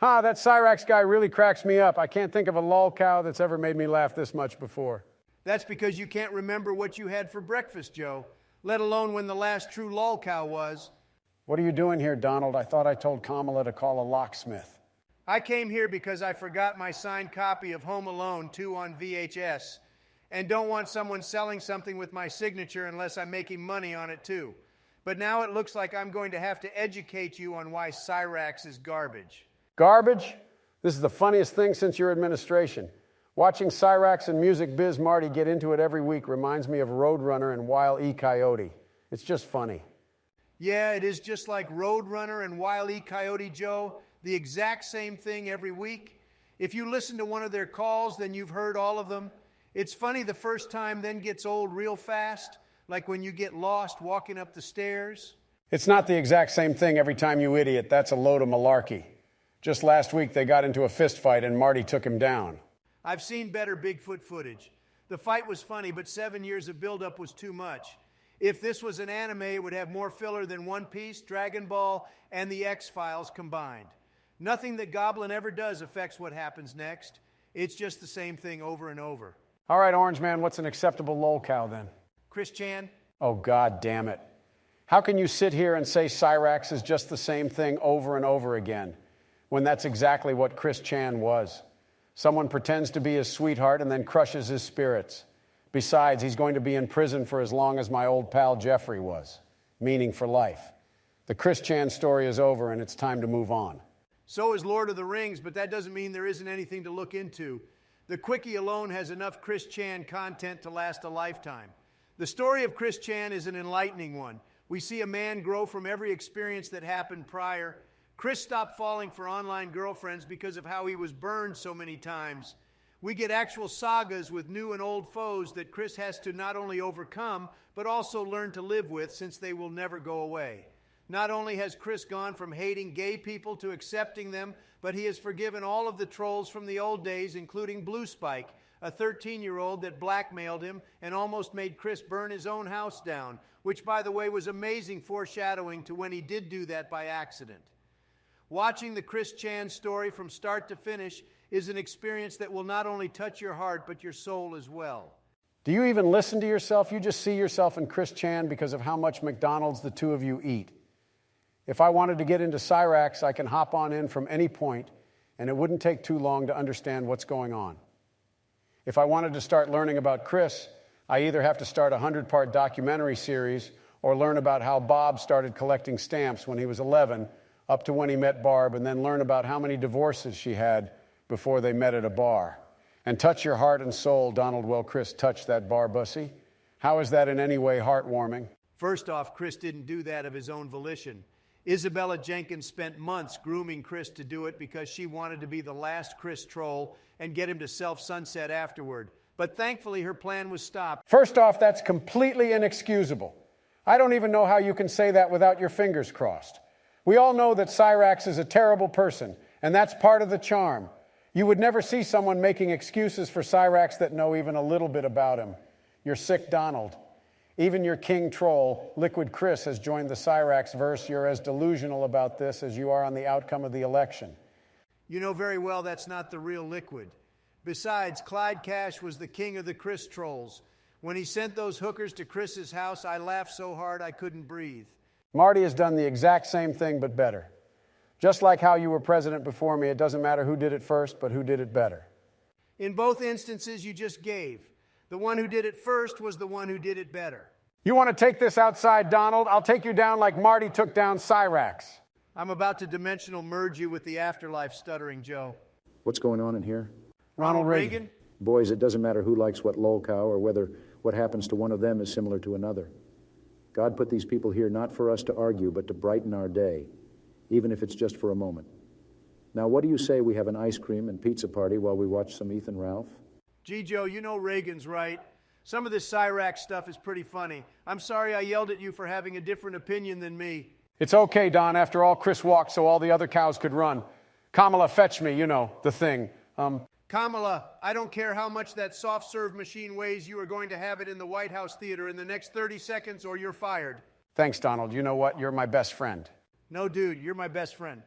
That Cyrax guy really cracks me up. I can't think of a lol cow that's ever made me laugh this much before. That's because you can't remember what you had for breakfast, Joe, let alone when the last true lol cow was. What are you doing here, Donald? I thought I told Kamala to call a locksmith. I came here because I forgot my signed copy of Home Alone 2 on VHS and don't want someone selling something with my signature unless I'm making money on it too. But now it looks like I'm going to have to educate you on why Cyrax is garbage. Garbage? This is the funniest thing since your administration. Watching Cyrax and Music Biz Marty get into it every week reminds me of Roadrunner and Wile E. Coyote. It's just funny. Yeah, it is just like Roadrunner and Wile E. Coyote, Joe. The exact same thing every week. If you listen to one of their calls, then you've heard all of them. It's funny the first time, then gets old real fast, like when you get lost walking up the stairs. It's not the exact same thing every time, you idiot. That's a load of malarkey. Just last week, they got into a fist fight and Marty took him down. I've seen better Bigfoot footage. The fight was funny, but 7 years of buildup was too much. If this was an anime, it would have more filler than One Piece, Dragon Ball, and the X-Files combined. Nothing that Goblin ever does affects what happens next. It's just the same thing over and over. All right, Orange Man, what's an acceptable lol cow then? Chris Chan? Oh, God damn it. How can you sit here and say Cyrax is just the same thing over and over again, when that's exactly what Chris Chan was? Someone pretends to be his sweetheart and then crushes his spirits. Besides, he's going to be in prison for as long as my old pal Jeffrey was, meaning for life. The Chris Chan story is over and it's time to move on. So is Lord of the Rings, but that doesn't mean there isn't anything to look into. The Quickie alone has enough Chris Chan content to last a lifetime. The story of Chris Chan is an enlightening one. We see a man grow from every experience that happened prior. Chris stopped falling for online girlfriends because of how he was burned so many times. We get actual sagas with new and old foes that Chris has to not only overcome, but also learn to live with, since they will never go away. Not only has Chris gone from hating gay people to accepting them, but he has forgiven all of the trolls from the old days, including Blue Spike, a 13-year-old that blackmailed him and almost made Chris burn his own house down, which, by the way, was amazing foreshadowing to when he did do that by accident. Watching the Chris Chan story from start to finish is an experience that will not only touch your heart, but your soul as well. Do you even listen to yourself? You just see yourself in Chris Chan because of how much McDonald's the two of you eat. If I wanted to get into Cyrax, I can hop on in from any point, and it wouldn't take too long to understand what's going on. If I wanted to start learning about Chris, I either have to start a 100-part documentary series or learn about how Bob started collecting stamps when he was 11, up to when he met Barb, and then learn about how many divorces she had before they met at a bar. And touch your heart and soul, Donald. Well, Chris touched that bar bussy. How is that in any way heartwarming? First off, Chris didn't do that of his own volition. Isabella Jenkins spent months grooming Chris to do it because she wanted to be the last Chris troll and get him to self-sunset afterward. But thankfully, her plan was stopped. First off, that's completely inexcusable. I don't even know how you can say that without your fingers crossed. We all know that Cyrax is a terrible person, and that's part of the charm. You would never see someone making excuses for Cyrax that know even a little bit about him. You're sick, Donald. Even your king troll, Liquid Chris, has joined the Cyrax verse. You're as delusional about this as you are on the outcome of the election. You know very well that's not the real Liquid. Besides, Clyde Cash was the king of the Chris trolls. When he sent those hookers to Chris's house, I laughed so hard I couldn't breathe. Marty has done the exact same thing, but better. Just like how you were president before me, it doesn't matter who did it first, but who did it better. In both instances you just gave. The one who did it first was the one who did it better. You want to take this outside, Donald? I'll take you down like Marty took down Cyrax. I'm about to dimensional merge you with the afterlife, Stuttering Joe. What's going on in here? Ronald Reagan. Boys, it doesn't matter who likes what lolcow or whether what happens to one of them is similar to another. God put these people here not for us to argue, but to brighten our day, even if it's just for a moment. Now, what do you say we have an ice cream and pizza party while we watch some Ethan Ralph? Gee, Joe, you know Reagan's right. Some of this Cyrax stuff is pretty funny. I'm sorry I yelled at you for having a different opinion than me. It's okay, Don. After all, Chris walked so all the other cows could run. Kamala, fetch me, you know, the thing. Kamala, I don't care how much that soft serve machine weighs, you are going to have it in the White House Theater in the next 30 seconds or you're fired. Thanks, Donald. You know what? You're my best friend. No, dude, you're my best friend.